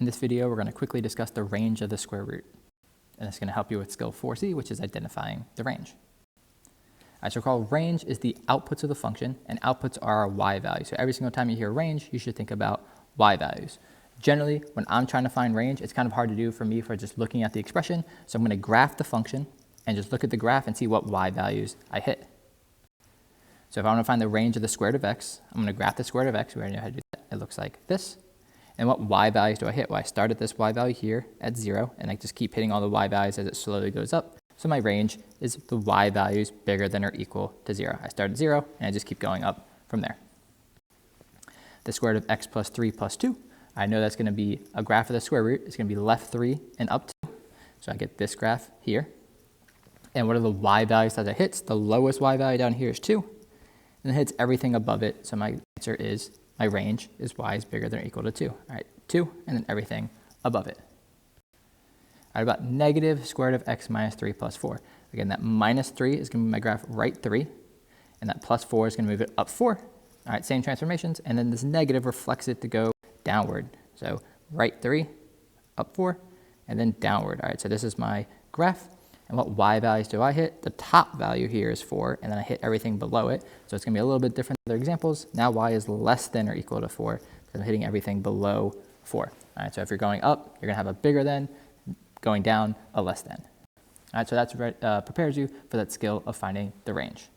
In this video, we're going to quickly discuss the range of the square root. And it's going to help you with skill 4C, which is identifying the range. All right, so recall range is the outputs of the function, and outputs are our y values. So every single time you hear range, you should think about y values. Generally, when I'm trying to find range, it's kind of hard to do for me for just looking at the expression. So I'm going to graph the function and just look at the graph and see what y values I hit. So if I want to find the range of the square root of x, I'm going to graph the square root of x. We already know how to do that. It looks like this. And what y values do I hit? Well, I start at this y value here at 0, and I just keep hitting all the y values as it slowly goes up. So my range is the y values bigger than or equal to 0. I start at 0, and I just keep going up from there. The square root of x plus 3 plus 2, I know that's going to be a graph of the square root. It's going to be left 3 and up 2. So I get this graph here. And what are the y values that it hits? The lowest y value down here is 2. And it hits everything above it. So my answer is, my range is y is bigger than or equal to 2. All right, 2, and then everything above it. All right, about negative square root of x minus 3 plus 4. Again, that minus 3 is going to be my graph right 3, and that plus 4 is going to move it up 4. All right, same transformations, and then this negative reflects it to go downward. So right 3, up 4, and then downward. All right, so this is my graph. And what y values do I hit? The top value here is 4, and then I hit everything below it. So it's going to be a little bit different than other examples. Now y is less than or equal to 4, because I'm hitting everything below 4. All right, so if you're going up, you're going to have a bigger than. Going down, a less than. All right, so that prepares you for that skill of finding the range.